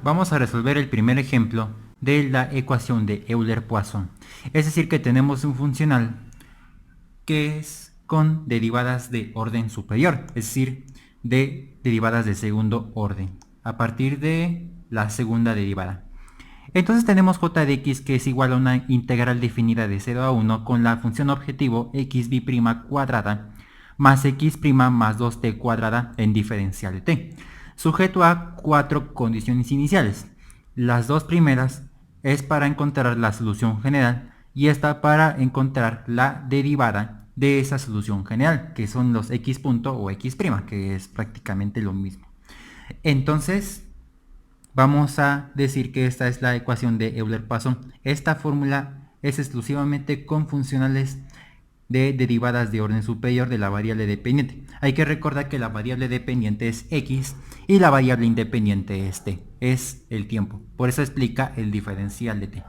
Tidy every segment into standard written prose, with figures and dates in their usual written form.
Vamos a resolver el primer ejemplo de la ecuación de Euler-Poisson. Es decir, que tenemos un funcional que es con derivadas de orden superior, es decir, de derivadas de segundo orden, a partir de la segunda derivada. Entonces tenemos j de x que es igual a una integral definida de 0 a 1 con la función objetivo xb' cuadrada más x' más 2t cuadrada en diferencial de t, sujeto a cuatro condiciones iniciales. Las dos primeras es para encontrar la solución general y esta para encontrar la derivada de esa solución general, que son los x punto o x', que es prácticamente lo mismo. Entonces, vamos a decir que esta es la ecuación de Euler-Poisson. Esta fórmula es exclusivamente con funcionales de derivadas de orden superior de la variable dependiente. Hay que recordar que la variable dependiente es x y la variable independiente es t, es el tiempo. Por eso explica el diferencial de t.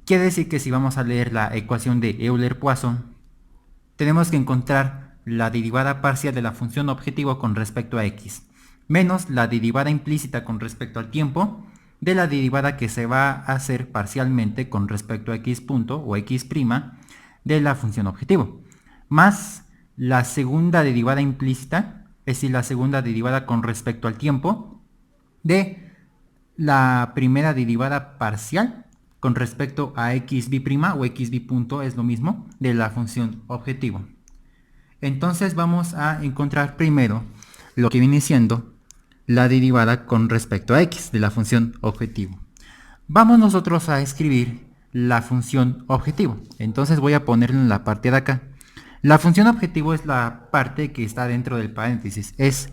Quiere decir que si vamos a leer la ecuación de Euler-Poisson, tenemos que encontrar la derivada parcial de la función objetivo con respecto a x, menos la derivada implícita con respecto al tiempo de la derivada que se va a hacer parcialmente con respecto a x punto o x' de la función objetivo, más la segunda derivada implícita, es decir, la segunda derivada con respecto al tiempo de la primera derivada parcial con respecto a xb' o xb punto, es lo mismo, de la función objetivo. Entonces vamos a encontrar primero lo que viene siendo la derivada con respecto a x de la función objetivo. Vamos nosotros a escribir la función objetivo. Entonces voy a ponerlo en la parte de acá. La función objetivo es la parte que está dentro del paréntesis. Es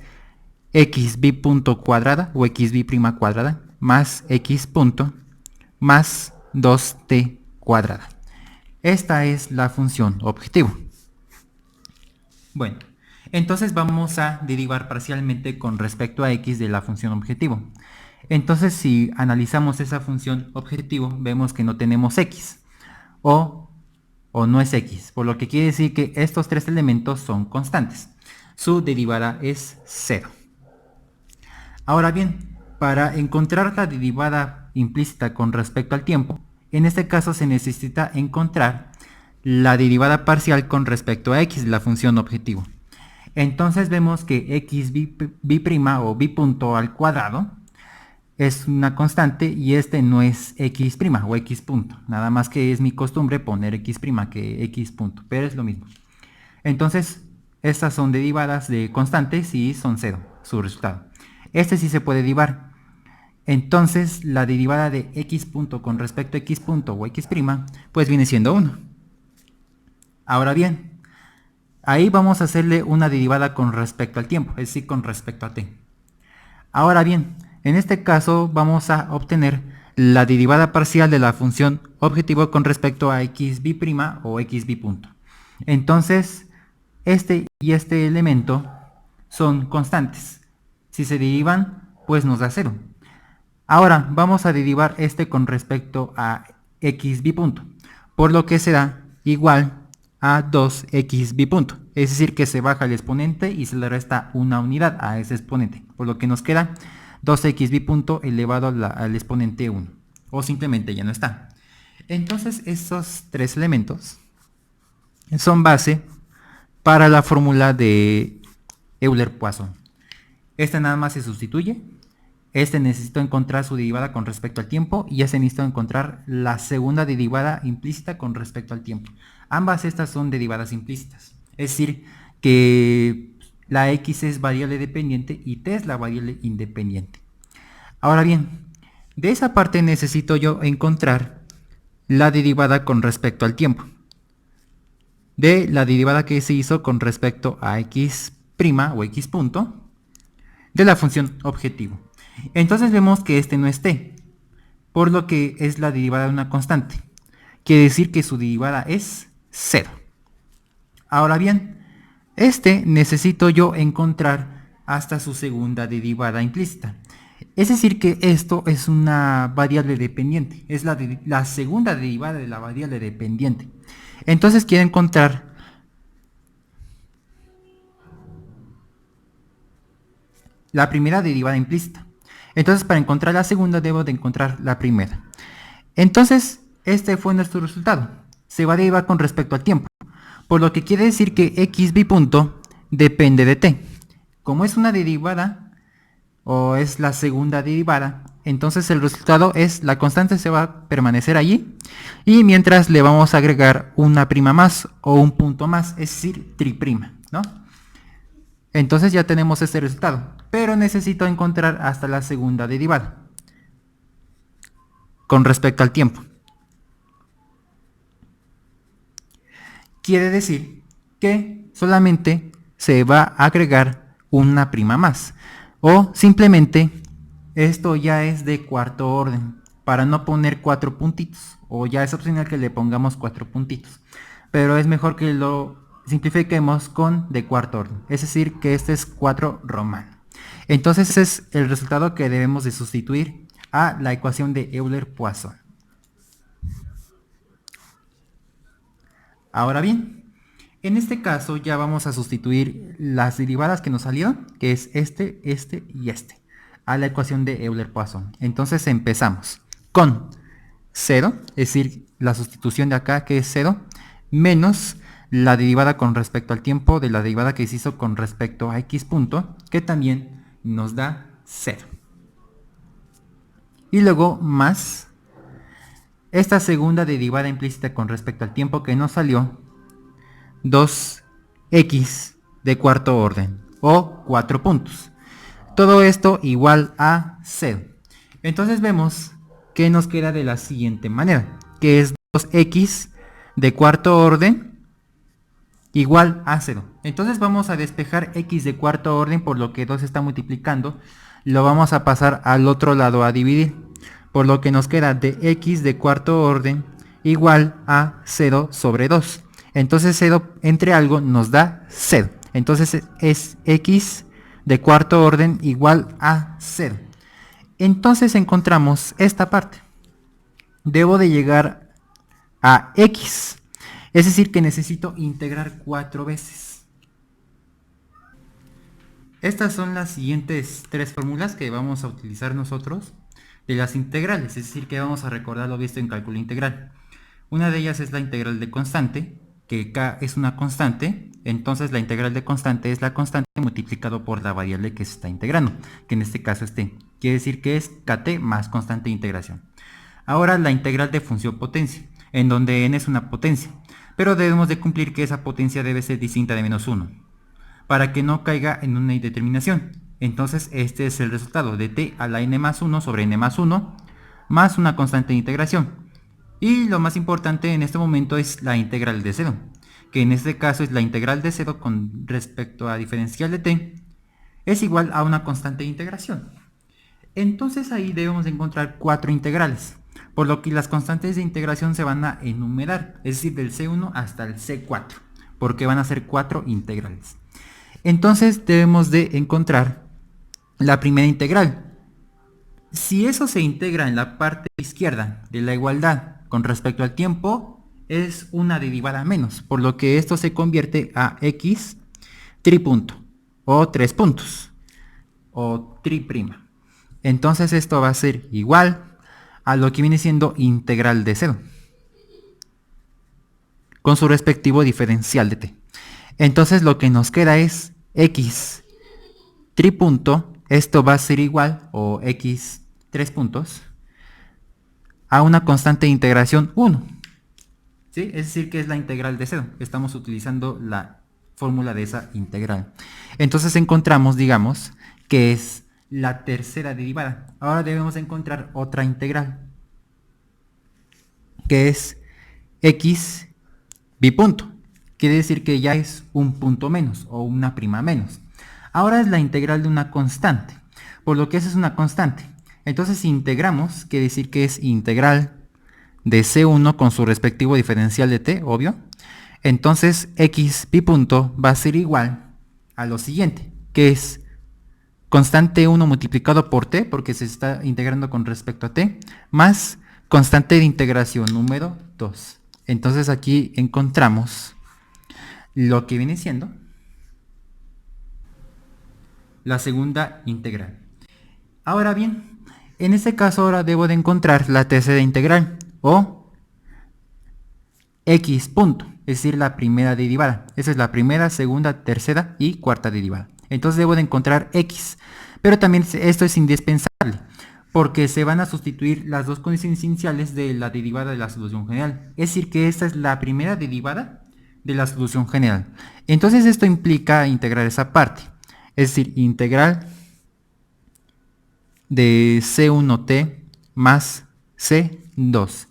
xb punto cuadrada o xb' cuadrada más x punto más 2t cuadrada. Esta es la función objetivo. Bueno, entonces vamos a derivar parcialmente con respecto a x de la función objetivo. Entonces si analizamos esa función objetivo, vemos que no tenemos x o no es x, por lo que quiere decir que estos tres elementos son constantes. Su derivada es 0. Ahora bien, para encontrar la derivada implícita con respecto al tiempo, en este caso se necesita encontrar la derivada parcial con respecto a x de la función objetivo. Entonces vemos que x b' o b punto al cuadrado es una constante y este no es x' o x punto. Nada más que es mi costumbre poner x' que x punto, pero es lo mismo. Entonces, estas son derivadas de constantes y son 0, su resultado. Este sí se puede derivar. Entonces, la derivada de x punto con respecto a x punto o x', pues viene siendo 1. Ahora bien, ahí vamos a hacerle una derivada con respecto al tiempo, es decir, con respecto a t. Ahora bien, en este caso vamos a obtener la derivada parcial de la función objetivo con respecto a xb' o xb punto. Entonces, este y este elemento son constantes. Si se derivan, pues nos da 0. Ahora vamos a derivar este con respecto a xb punto, por lo que será igual a 2xb punto. Es decir, que se baja el exponente y se le resta una unidad a ese exponente, por lo que nos queda 2xb punto elevado al exponente 1, o simplemente ya no está. Entonces estos tres elementos son base para la fórmula de Euler-Poisson. Este nada más se sustituye. Este necesito encontrar su derivada con respecto al tiempo y este necesito encontrar la segunda derivada implícita con respecto al tiempo. Ambas estas son derivadas implícitas. Es decir, que la x es variable dependiente y t es la variable independiente. Ahora bien, de esa parte necesito yo encontrar la derivada con respecto al tiempo. De la derivada que se hizo con respecto a x' o x punto de la función objetivo. Entonces vemos que este no es t, por lo que es la derivada de una constante. Quiere decir que su derivada es 0. Ahora bien, este necesito yo encontrar hasta su segunda derivada implícita. Es decir que esto es una variable dependiente, es la segunda derivada de la variable dependiente. Entonces quiero encontrar la primera derivada implícita. Entonces para encontrar la segunda debo de encontrar la primera. Entonces este fue nuestro resultado. Se va a derivar con respecto al tiempo. Por lo que quiere decir que x bipunto depende de t. Como es una derivada, o es la segunda derivada, entonces el resultado es la constante se va a permanecer allí y mientras le vamos a agregar una prima más o un punto más, es decir, triprima, ¿no? Entonces ya tenemos este resultado, pero necesito encontrar hasta la segunda derivada con respecto al tiempo. Quiere decir que solamente se va a agregar una prima más o simplemente esto ya es de cuarto orden para no poner 4 puntitos, o ya es opcional que le pongamos 4 puntitos, pero es mejor que lo simplifiquemos con de cuarto orden, es decir que este es 4 romano. Entonces ese es el resultado que debemos de sustituir a la ecuación de Euler-Poisson. Ahora bien, en este caso ya vamos a sustituir las derivadas que nos salieron, que es este y este, a la ecuación de Euler-Poisson. Entonces empezamos con 0, es decir, la sustitución de acá que es 0, menos la derivada con respecto al tiempo de la derivada que se hizo con respecto a x punto, que también nos da 0. Y luego más esta segunda derivada implícita con respecto al tiempo que nos salió, 2x de cuarto orden, o 4 puntos. Todo esto igual a 0. Entonces vemos que nos queda de la siguiente manera, que es 2x de cuarto orden igual a 0. Entonces vamos a despejar x de cuarto orden, por lo que 2 está multiplicando, lo vamos a pasar al otro lado a dividir, por lo que nos queda de x de cuarto orden igual a 0 sobre 2. Entonces 0 entre algo nos da 0. Entonces es x de cuarto orden igual a 0. Entonces encontramos esta parte. Debo de llegar a x. Es decir que necesito integrar 4 veces. Estas son las siguientes 3 fórmulas que vamos a utilizar nosotros de las integrales. Es decir que vamos a recordar lo visto en cálculo integral. Una de ellas es la integral de constante, que k es una constante, entonces la integral de constante es la constante multiplicado por la variable que se está integrando, que en este caso es t. Quiere decir que es kt más constante de integración. Ahora la integral de función potencia, en donde n es una potencia, pero debemos de cumplir que esa potencia debe ser distinta de menos 1, para que no caiga en una indeterminación. Entonces este es el resultado de t a la n más 1 sobre n más 1, más una constante de integración. Y lo más importante en este momento es la integral de 0, que en este caso es la integral de 0 con respecto a diferencial de t, es igual a una constante de integración. Entonces ahí debemos encontrar 4 integrales, por lo que las constantes de integración se van a enumerar, es decir, del C1 hasta el C4, porque van a ser 4 integrales. Entonces debemos de encontrar la primera integral. Si eso se integra en la parte izquierda de la igualdad con respecto al tiempo, es una derivada menos, por lo que esto se convierte a x tripunto, o 3 puntos, o triprima. Entonces esto va a ser igual a lo que viene siendo integral de 0, con su respectivo diferencial de t. Entonces lo que nos queda es x tripunto, esto va a ser igual, o x 3 puntos, a una constante de integración 1. ¿Sí? Es decir que es la integral de 0. Estamos utilizando la fórmula de esa integral. Entonces encontramos, digamos, que es la tercera derivada. Ahora debemos encontrar otra integral, que es x bipunto. Quiere decir que ya es un punto menos o una prima menos. Ahora es la integral de una constante, por lo que esa es una constante. Entonces si integramos, quiere decir que es integral de C1 con su respectivo diferencial de t, obvio. Entonces x bipunto va a ser igual a lo siguiente, que es constante 1 multiplicado por t, porque se está integrando con respecto a t, más constante de integración número 2. Entonces aquí encontramos lo que viene siendo la segunda integral. Ahora bien, en este caso ahora debo de encontrar la tercera integral o x punto, es decir, la primera derivada. Esa es la primera, segunda, tercera y cuarta derivada. Entonces debo de encontrar x, pero también esto es indispensable porque se van a sustituir las dos condiciones iniciales de la derivada de la solución general. Es decir, que esta es la primera derivada de la solución general. Entonces esto implica integrar esa parte, es decir, integral de C1t más C2.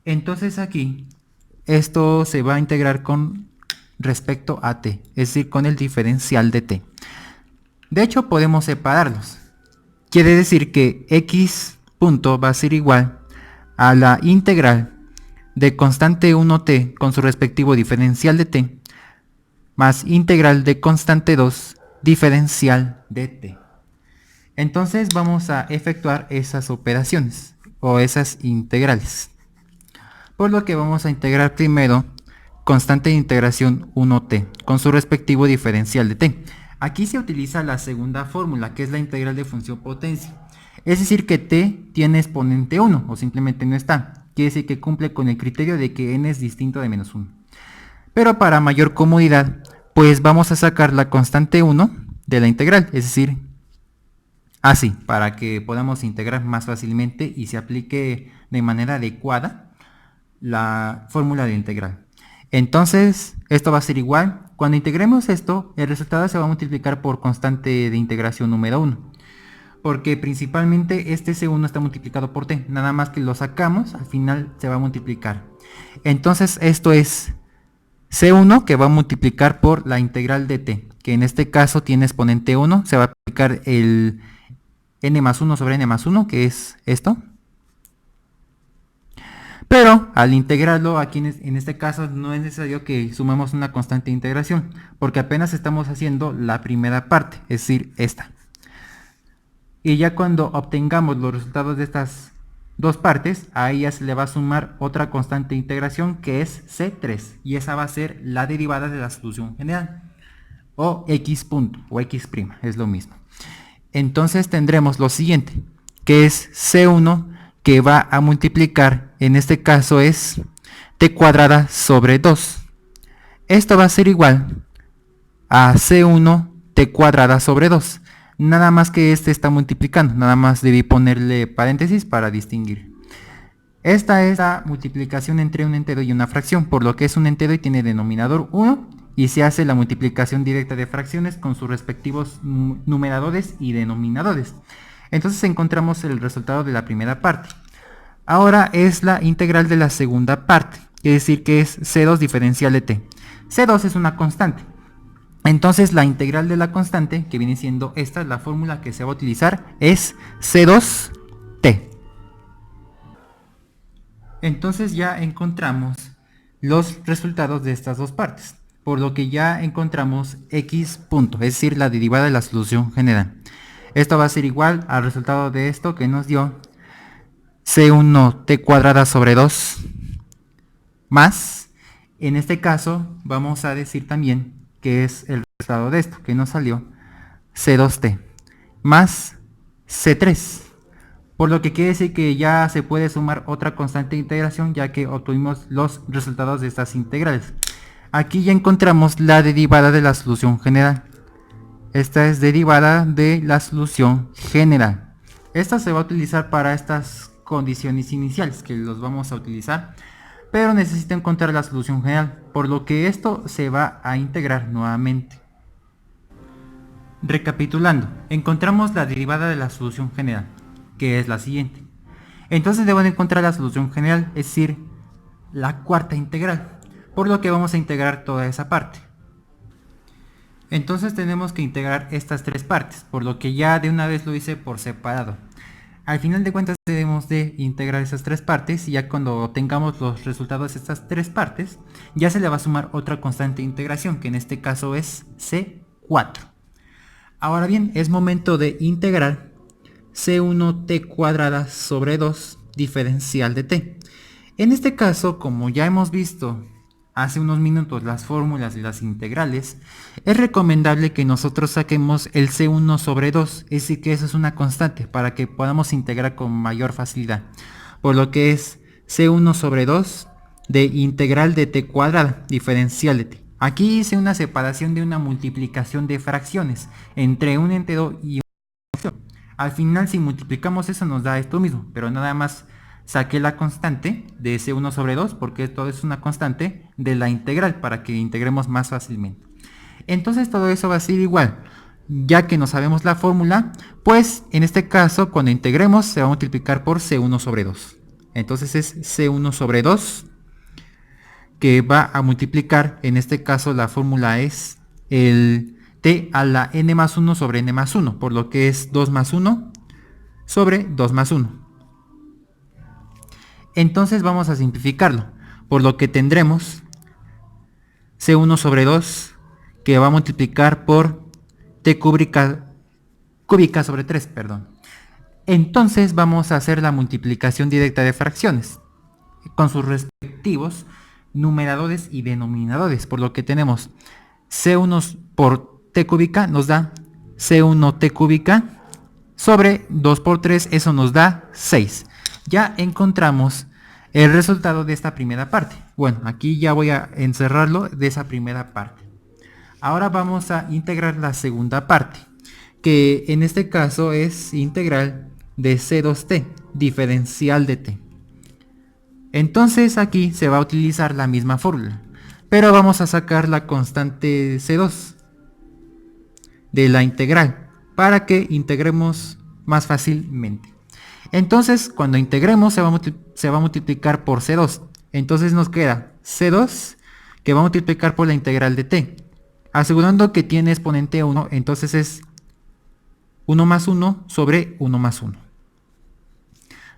Entonces aquí esto se va a integrar con respecto a t, es decir, con el diferencial de t. De hecho, podemos separarlos. Quiere decir que x punto va a ser igual a la integral de constante 1t con su respectivo diferencial de t más integral de constante 2 diferencial de t. Entonces vamos a efectuar esas operaciones o esas integrales. Por lo que vamos a integrar primero constante de integración 1t con su respectivo diferencial de t. Aquí se utiliza la segunda fórmula, que es la integral de función potencia. Es decir que t tiene exponente 1 o simplemente no está. Quiere decir que cumple con el criterio de que n es distinto de menos 1. Pero para mayor comodidad, pues vamos a sacar la constante 1 de la integral, es decir, así, para que podamos integrar más fácilmente y se aplique de manera adecuada la fórmula de integral. Entonces, esto va a ser igual. Cuando integremos esto, el resultado se va a multiplicar por constante de integración número 1. Porque principalmente este C1 está multiplicado por t. Nada más que lo sacamos, al final se va a multiplicar. Entonces, esto es C1 que va a multiplicar por la integral de t, que en este caso tiene exponente 1. Se va a aplicar el n más 1 sobre n más 1, que es esto. Pero al integrarlo aquí en este caso no es necesario que sumemos una constante de integración, porque apenas estamos haciendo la primera parte, es decir, esta. Y ya cuando obtengamos los resultados de estas dos partes, a ella se le va a sumar otra constante de integración que es C3, y esa va a ser la derivada de la solución general, o x punto, o x', es lo mismo. Entonces tendremos lo siguiente, que es C1 que va a multiplicar, en este caso es t cuadrada sobre 2. Esto va a ser igual a C1 t cuadrada sobre 2. Nada más que este está multiplicando, nada más debí ponerle paréntesis para distinguir. Esta es la multiplicación entre un entero y una fracción, por lo que es un entero y tiene denominador 1, y se hace la multiplicación directa de fracciones con sus respectivos numeradores y denominadores. Entonces encontramos el resultado de la primera parte. Ahora es la integral de la segunda parte, es decir que es C2 diferencial de t. C2 es una constante. Entonces la integral de la constante, que viene siendo esta, la fórmula que se va a utilizar, es C2t. Entonces ya encontramos los resultados de estas dos partes, por lo que ya encontramos x punto, es decir, la derivada de la solución general. Esto va a ser igual al resultado de esto que nos dio C1 t cuadrada sobre 2 más, en este caso vamos a decir también que es el resultado de esto que nos salió C2t más C3, por lo que quiere decir que ya se puede sumar otra constante de integración ya que obtuvimos los resultados de estas integrales. Aquí ya encontramos la derivada de la solución general. Esta es derivada de la solución general. Esta se va a utilizar para estas condiciones iniciales que los vamos a utilizar, pero necesito encontrar la solución general, por lo que esto se va a integrar nuevamente. Recapitulando, encontramos la derivada de la solución general, que es la siguiente. Entonces debo de encontrar la solución general, es decir, la cuarta integral, por lo que vamos a integrar toda esa parte. Entonces tenemos que integrar estas tres partes, por lo que ya de una vez lo hice por separado. Al final de cuentas debemos de integrar esas tres partes y ya cuando tengamos los resultados de estas tres partes, ya se le va a sumar otra constante de integración, que en este caso es C4. Ahora bien, es momento de integrar C1t cuadrada sobre 2 diferencial de t. En este caso, como ya hemos visto hace unos minutos las fórmulas de las integrales, es recomendable que nosotros saquemos el C1 sobre 2, es decir que eso es una constante para que podamos integrar con mayor facilidad, por lo que es C1 sobre 2 de integral de t cuadrada, diferencial de t. Aquí hice una separación de una multiplicación de fracciones entre un entero y una fracción. Al final si multiplicamos eso nos da esto mismo, pero nada más saqué la constante de C1 sobre 2 porque esto es una constante de la integral para que integremos más fácilmente. Entonces todo eso va a ser igual, ya que no sabemos la fórmula, pues en este caso cuando integremos se va a multiplicar por C1 sobre 2. Entonces es C1 sobre 2 que va a multiplicar, en este caso la fórmula es el t a la n más 1 sobre n más 1, por lo que es 2 más 1 sobre 2 más 1. Entonces vamos a simplificarlo, por lo que tendremos C1 sobre 2 que va a multiplicar por t cúbica sobre 3, perdón. Entonces vamos a hacer la multiplicación directa de fracciones con sus respectivos numeradores y denominadores, por lo que tenemos C1 por t cúbica nos da C1t cúbica sobre 2 por 3, eso nos da 6. Ya encontramos el resultado de esta primera parte. Bueno, aquí ya voy a encerrarlo de esa primera parte. Ahora vamos a integrar la segunda parte, que en este caso es integral de C2t, diferencial de t. Entonces aquí se va a utilizar la misma fórmula, pero vamos a sacar la constante C2 de la integral para que integremos más fácilmente. Entonces cuando integremos se va a multiplicar por C2. Entonces nos queda C2 que va a multiplicar por la integral de t. Asegurando que tiene exponente 1, entonces es 1 más 1 sobre 1 más 1.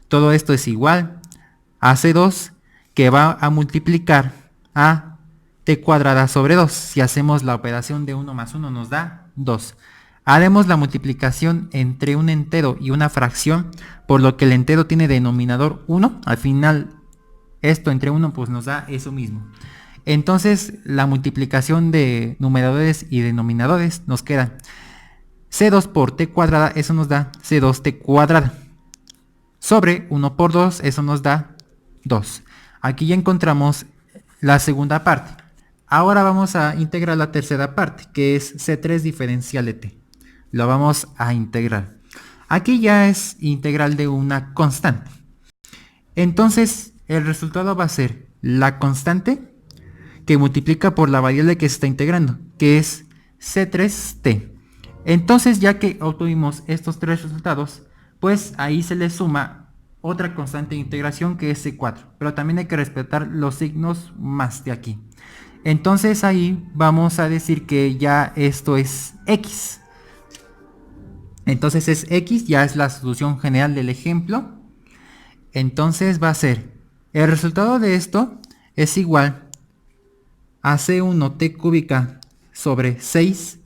Todo esto es igual a C2 que va a multiplicar a t cuadrada sobre 2. Si hacemos la operación de 1 más 1 nos da 2. Haremos la multiplicación entre un entero y una fracción, por lo que el entero tiene denominador 1. Al final esto entre 1 pues nos da eso mismo. Entonces la multiplicación de numeradores y denominadores nos queda C2 por t cuadrada, eso nos da C2t cuadrada. Sobre 1 por 2, eso nos da 2. Aquí ya encontramos la segunda parte. Ahora vamos a integrar la tercera parte, que es C3 diferencial de t. Lo vamos a integrar. Aquí ya es integral de una constante. Entonces el resultado va a ser la constante que multiplica por la variable que se está integrando, que es C3t. Entonces ya que obtuvimos estos tres resultados, pues ahí se le suma otra constante de integración que es C4, pero también hay que respetar los signos más de aquí. Entonces ahí vamos a decir que ya esto es X. Entonces es X, ya es la solución general del ejemplo. Entonces va a ser, el resultado de esto es igual a C1t cúbica sobre 6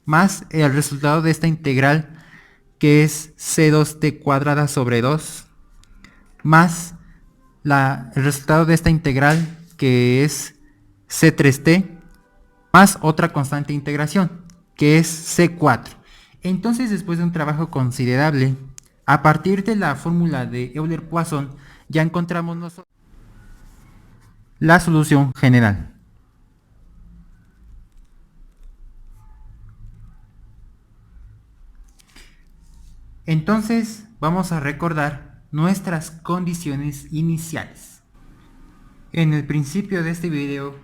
más el resultado de esta integral que es C2t cuadrada sobre 2 más el resultado de esta integral que es C3t más otra constante de integración que es C4. Entonces después de un trabajo considerable, a partir de la fórmula de Euler-Poisson ya encontramos nosotros la solución general. Entonces vamos a recordar nuestras condiciones iniciales. En el principio de este video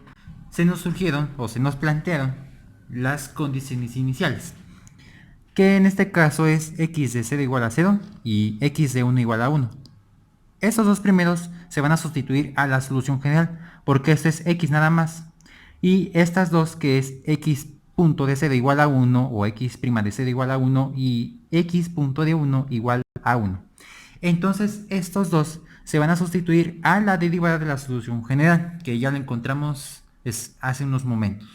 se nos surgieron o se nos plantearon las condiciones iniciales, que en este caso es x de 0 igual a 0 y x de 1 igual a 1. Estos dos primeros se van a sustituir a la solución general porque este es x nada más, y estas dos que es x punto de 0 igual a 1 o x' de 0 igual a 1 y x punto de 1 igual a 1. Entonces estos dos se van a sustituir a la derivada de la solución general, que ya lo encontramos hace unos momentos.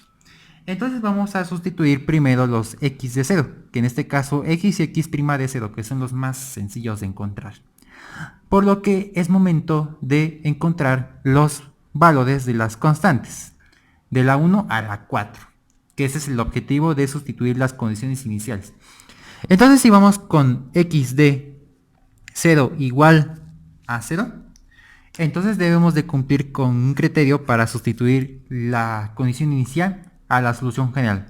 Entonces vamos a sustituir primero los x de 0, que en este caso x y x' de 0, que son los más sencillos de encontrar. Por lo que es momento de encontrar los valores de las constantes. de la 1 a la 4, que ese es el objetivo de sustituir las condiciones iniciales. Entonces si vamos con x de 0 igual a 0, entonces debemos de cumplir con un criterio para sustituir la condición inicial a la solución general.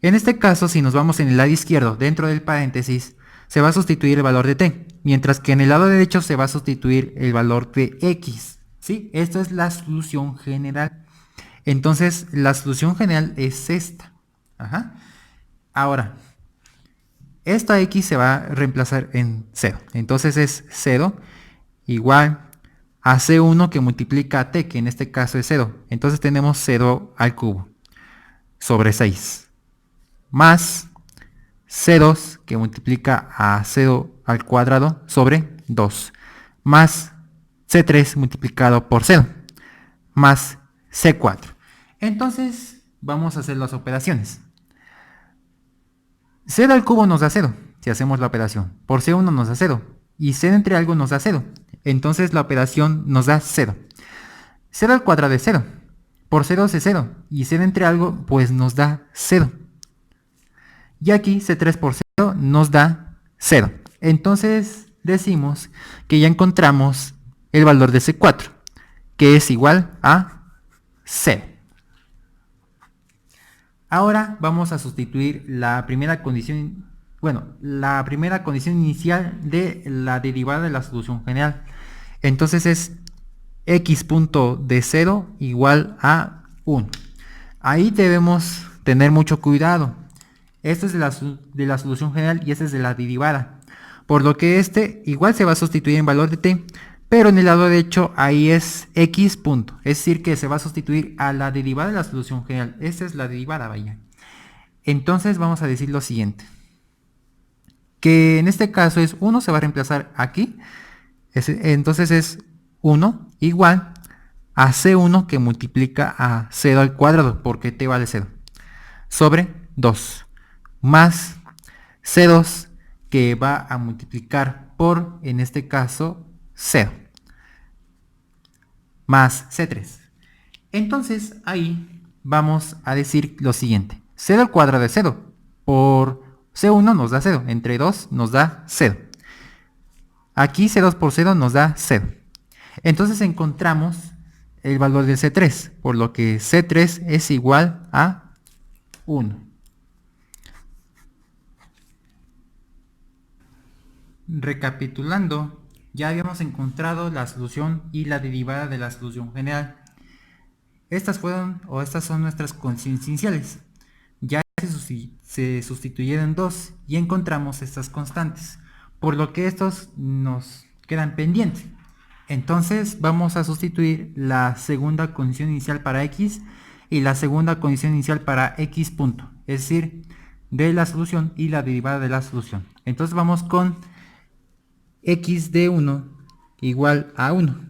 En este caso, si nos vamos en el lado izquierdo, dentro del paréntesis, se va a sustituir el valor de t, mientras que en el lado derecho se va a sustituir el valor de x. ¿Sí? Esto es la solución general. Entonces, la solución general es esta. Ajá. Ahora, esta x se va a reemplazar en 0. Entonces es 0 igual a C1 que multiplica a t, que en este caso es 0. Entonces tenemos 0 al cubo sobre 6. Más C2 que multiplica a 0 al cuadrado sobre 2. Más C3 multiplicado por 0. Más C4. Entonces vamos a hacer las operaciones. 0 al cubo nos da 0, si hacemos la operación. Por C1 nos da 0. Y C entre algo nos da 0. Entonces la operación nos da 0. 0 al cuadrado es 0. Por 0 es 0. Y C entre algo pues nos da 0. Y aquí C3 por 0 nos da 0. Entonces decimos que ya encontramos el valor de C4, que es igual a 0. Ahora vamos a sustituir la primera condición, la primera condición inicial de la derivada de la solución general. Entonces es x punto de 0 igual a 1. Ahí debemos tener mucho cuidado. Esto es de la solución general y este es de la derivada. Por lo que este igual se va a sustituir en valor de t, pero en el lado derecho ahí es x punto. Es decir que se va a sustituir a la derivada de la solución general. Esta es la derivada, vaya. Entonces vamos a decir lo siguiente. Que en este caso es 1, se va a reemplazar aquí. Entonces es 1 igual a C1 que multiplica a 0 al cuadrado, porque t vale 0, sobre 2, más C2 que va a multiplicar por, en este caso, 0, más C3. Entonces ahí vamos a decir lo siguiente. 0 al cuadrado es 0, por C1 nos da 0, entre 2 nos da 0. Aquí C2 por 0 nos da 0. Entonces encontramos el valor del C3, por lo que C3 es igual a 1. Recapitulando, ya habíamos encontrado la solución y la derivada de la solución general. Estas son nuestras condiciones iniciales. Ya se sustituyeron dos y encontramos estas constantes, por lo que estos nos quedan pendientes. Entonces vamos a sustituir la segunda condición inicial para x y la segunda condición inicial para x punto, es decir, de la solución y la derivada de la solución. Entonces vamos con x de 1 igual a 1.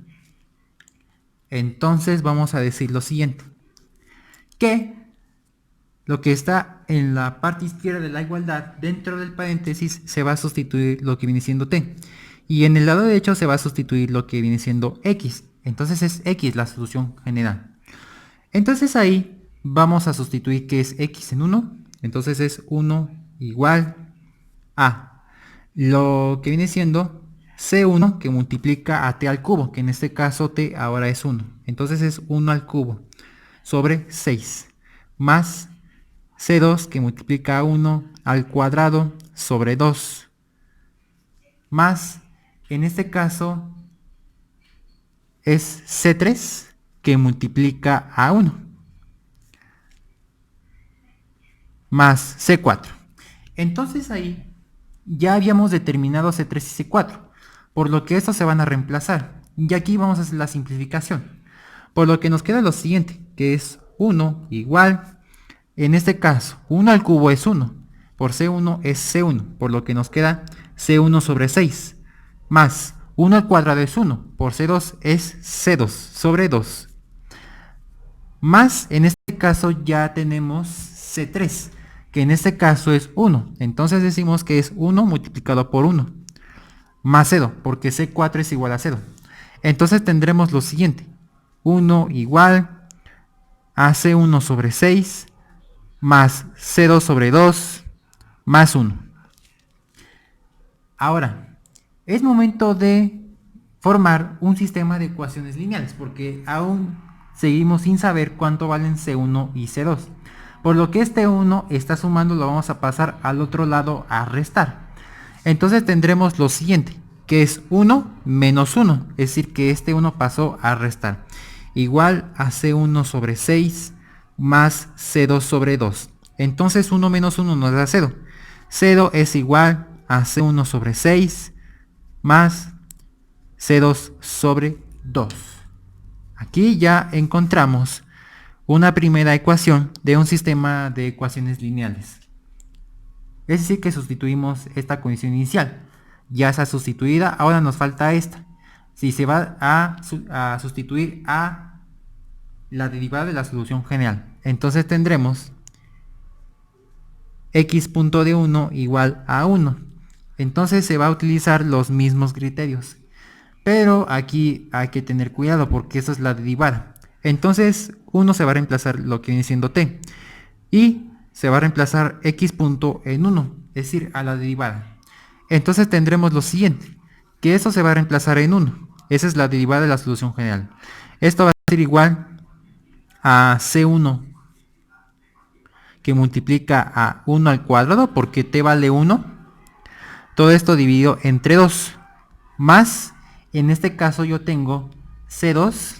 Entonces vamos a decir lo siguiente, que lo que está en la parte izquierda de la igualdad, dentro del paréntesis, se va a sustituir lo que viene siendo t. Y en el lado derecho se va a sustituir lo que viene siendo x. Entonces es x la solución general. Entonces ahí vamos a sustituir que es x en 1. Entonces es 1 igual a lo que viene siendo C1 que multiplica a t al cubo, que en este caso t ahora es 1. Entonces es 1 al cubo sobre 6. Más C2 que multiplica a 1 al cuadrado sobre 2. Más, en este caso, es C3 que multiplica a 1. Más C4. Entonces ahí ya habíamos determinado C3 y C4, por lo que estos se van a reemplazar. Y aquí vamos a hacer la simplificación. Por lo que nos queda lo siguiente, que es 1 igual, en este caso, 1 al cubo es 1, por C1 es C1, por lo que nos queda C1 sobre 6, más 1 al cuadrado es 1, por C2 es C2 sobre 2, más en este caso ya tenemos C3, que en este caso es 1, entonces decimos que es 1 multiplicado por 1, más 0, porque C4 es igual a 0. Entonces tendremos lo siguiente, 1 igual a C1 sobre 6 más C2 sobre 2 más 1. Ahora, es momento de formar un sistema de ecuaciones lineales porque aún seguimos sin saber cuánto valen C1 y C2. Por lo que este 1 está sumando, lo vamos a pasar al otro lado a restar. Entonces tendremos lo siguiente, que es 1 menos 1, es decir que este 1 pasó a restar, igual a C1 sobre 6 más C2 sobre 2. Entonces 1 menos 1 nos da 0. 0 es igual a C1 sobre 6 más C2 sobre 2. Aquí ya encontramos una primera ecuación de un sistema de ecuaciones lineales. Es decir que sustituimos esta condición inicial. Ya está sustituida, ahora nos falta esta. Si se va a sustituir a la derivada de la solución general. Entonces tendremos x punto de 1 igual a 1. Entonces se va a utilizar los mismos criterios. Pero aquí hay que tener cuidado porque esa es la derivada. Entonces 1 se va a reemplazar lo que viene siendo t. Y se va a reemplazar x punto en 1, es decir, a la derivada. Entonces tendremos lo siguiente, que eso se va a reemplazar en 1. Esa es la derivada de la solución general. Esto va a ser igual a C1 que multiplica a 1 al cuadrado porque t vale 1. Todo esto dividido entre 2. Más, en este caso yo tengo C2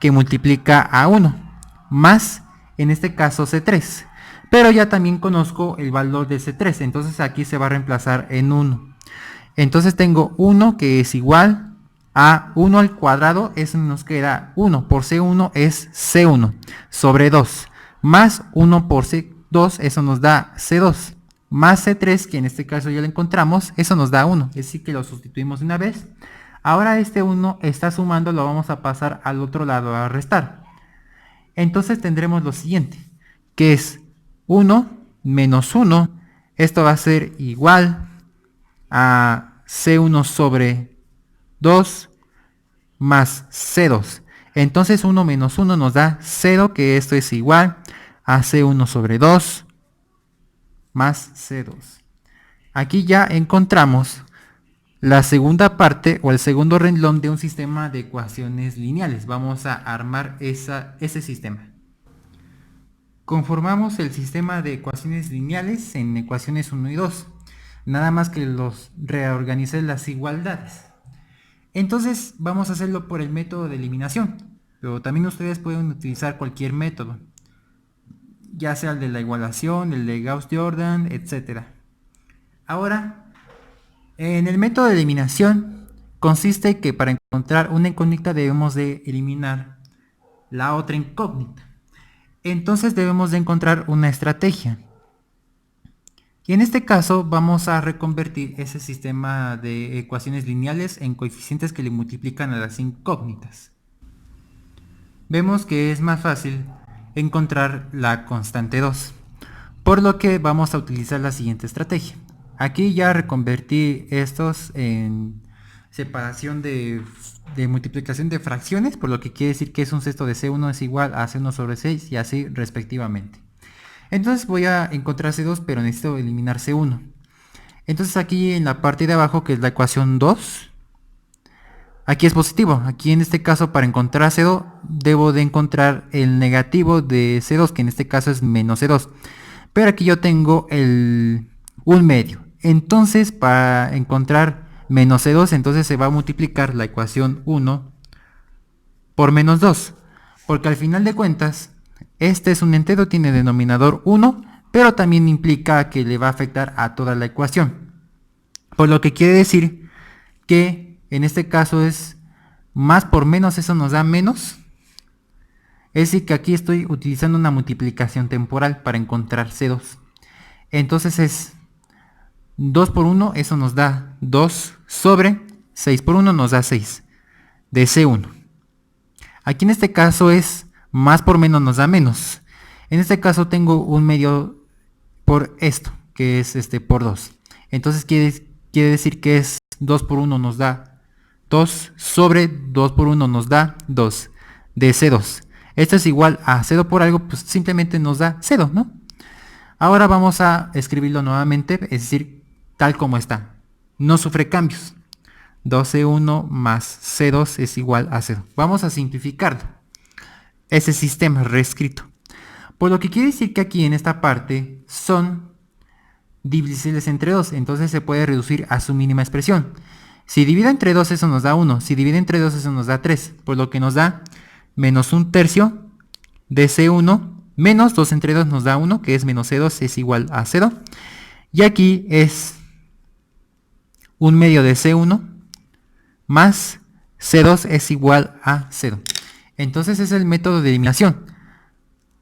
que multiplica a 1. Más, en este caso C3. Pero ya también conozco el valor de C3. Entonces aquí se va a reemplazar en 1. Entonces tengo 1 que es igual a 1 al cuadrado. Eso nos queda 1 por C1 es C1 sobre 2. Más 1 por C2, eso nos da C2. Más C3, que en este caso ya lo encontramos, eso nos da 1. Es decir que lo sustituimos de una vez. Ahora este 1 está sumando, lo vamos a pasar al otro lado a restar. Entonces tendremos lo siguiente, que es 1 menos 1. Esto va a ser igual a C1 sobre 2 más C2. Entonces 1 menos 1 nos da 0, que esto es igual a C1 sobre 2 más C2. Aquí ya encontramos la segunda parte o el segundo renglón de un sistema de ecuaciones lineales. Vamos a armar ese sistema. Conformamos el sistema de ecuaciones lineales en ecuaciones 1 y 2. Nada más que los reorganicé las igualdades. Entonces vamos a hacerlo por el método de eliminación. Pero también ustedes pueden utilizar cualquier método. Ya sea el de la igualación, el de Gauss-Jordan, etc. Ahora, en el método de eliminación consiste que para encontrar una incógnita debemos de eliminar la otra incógnita. Entonces debemos de encontrar una estrategia. Y en este caso vamos a reconvertir ese sistema de ecuaciones lineales en coeficientes que le multiplican a las incógnitas. Vemos que es más fácil encontrar la constante 2, por lo que vamos a utilizar la siguiente estrategia. Aquí ya reconvertí estos en separación de multiplicación de fracciones, por lo que quiere decir que es un sexto de C1 es igual a C1 sobre 6 y así respectivamente. Entonces voy a encontrar C2, pero necesito eliminar C1. Entonces aquí en la parte de abajo, que es la ecuación 2, aquí es positivo. Aquí en este caso para encontrar C2 debo de encontrar el negativo de C2, que en este caso es menos C2. Pero aquí yo tengo un medio. Entonces para encontrar menos C2, entonces se va a multiplicar la ecuación 1 por menos 2. Porque al final de cuentas, este es un entero, tiene denominador 1, pero también implica que le va a afectar a toda la ecuación. Por lo que quiere decir que en este caso es más por menos, eso nos da menos. Es decir que aquí estoy utilizando una multiplicación temporal para encontrar C2. Entonces es 2 por 1, eso nos da 2 sobre 6 por 1 nos da 6 de C1. Aquí en este caso es más por menos nos da menos. En este caso tengo un medio por esto, que es por 2. Entonces quiere decir que es 2 por 1 nos da 2 sobre 2 por 1 nos da 2 de C2. Esto es igual a 0 por algo, pues simplemente nos da 0, ¿no? Ahora vamos a escribirlo nuevamente, es decir, tal como está. No sufre cambios. 2C1 más C2 es igual a 0. Vamos a simplificarlo. Ese sistema reescrito. Por lo que quiere decir que aquí en esta parte son divisibles entre 2. Entonces se puede reducir a su mínima expresión. Si divide entre 2 eso nos da 1. Si divide entre 2 eso nos da 3. Por lo que nos da menos 1/3 de C1 menos 2 entre 2 nos da 1, que es menos C2 es igual a 0. Y aquí es 1/2 de C1 más C2 es igual a 0. Entonces es el método de eliminación.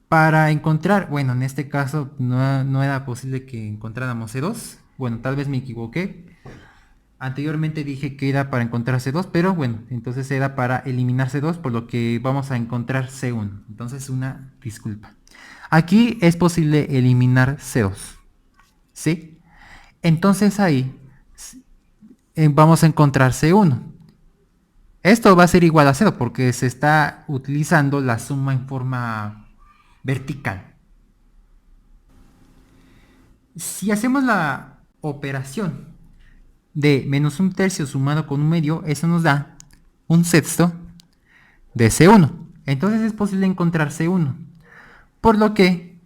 Para encontrar, bueno, en este caso no era posible que encontráramos C2. Bueno, tal vez me equivoqué. Anteriormente dije que era para encontrar C2, pero bueno, entonces era para eliminar C2, por lo que vamos a encontrar C1. Entonces una disculpa. Aquí es posible eliminar C2. ¿Sí? Entonces ahí vamos a encontrar C1. Esto va a ser igual a 0 porque se está utilizando la suma en forma vertical. Si hacemos la operación de menos 1/3 sumado con 1/2, eso nos da 1/6 de C1. Entonces es posible encontrar C1. Por lo que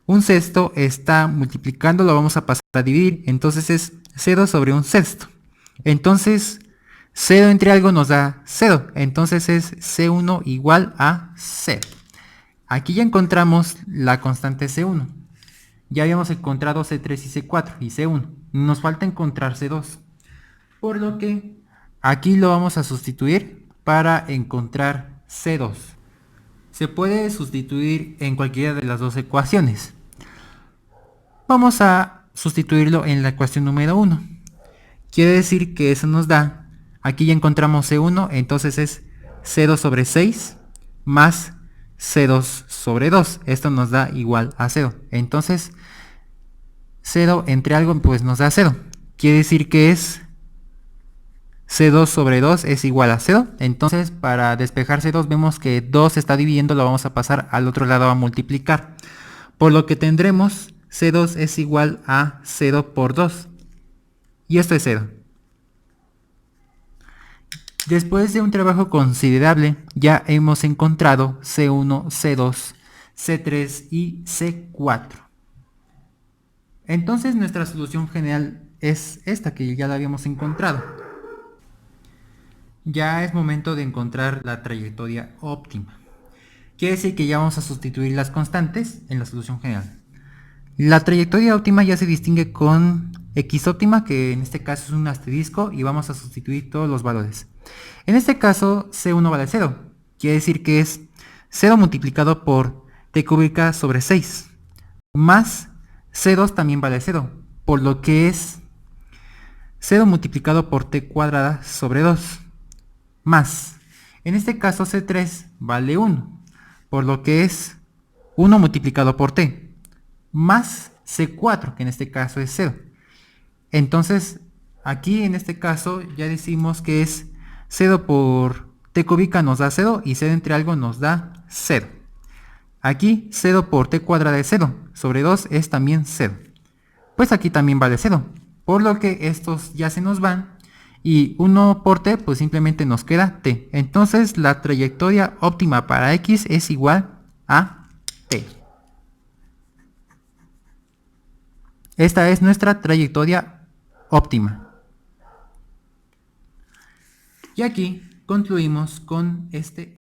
1/6 está multiplicando, lo vamos a pasar a dividir. Entonces es 0 sobre 1/6. Entonces 0 entre algo nos da 0. Entonces es C1 igual a 0. Aquí ya encontramos la constante C1. Ya habíamos encontrado C3 y C4 y C1. Nos falta encontrar C2. Por lo que aquí lo vamos a sustituir para encontrar C2. Se puede sustituir en cualquiera de las dos ecuaciones. Vamos a sustituirlo en la ecuación número 1. Quiere decir que eso nos da, aquí ya encontramos C1, entonces es C2 sobre 6 más C2 sobre 2. Esto nos da igual a 0. Entonces 0 entre algo pues nos da 0. Quiere decir que es C2 sobre 2 es igual a 0. Entonces para despejar C2 vemos que 2 está dividiendo, lo vamos a pasar al otro lado a multiplicar. Por lo que tendremos C2 es igual a 0 por 2. Y esto es 0. Después de un trabajo considerable, ya hemos encontrado C1, C2, C3 y C4. Entonces nuestra solución general es esta que ya la habíamos encontrado. Ya es momento de encontrar la trayectoria óptima. Quiere decir que ya vamos a sustituir las constantes en la solución general. La trayectoria óptima ya se distingue con x óptima, que en este caso es un asterisco, y vamos a sustituir todos los valores. En este caso C1 vale 0, quiere decir que es 0 multiplicado por t cúbica sobre 6, más C2 también vale 0, por lo que es 0 multiplicado por t cuadrada sobre 2, más, en este caso C3 vale 1, por lo que es 1 multiplicado por t, más C4, que en este caso es 0. Entonces, aquí en este caso ya decimos que es 0 por t cúbica nos da 0 y 0 entre algo nos da 0. Aquí 0 por t cuadrada es 0, sobre 2 es también 0. Pues aquí también vale 0, por lo que estos ya se nos van y 1 por t pues simplemente nos queda t. Entonces la trayectoria óptima para x es igual a t. Esta es nuestra trayectoria óptima. Y aquí concluimos con este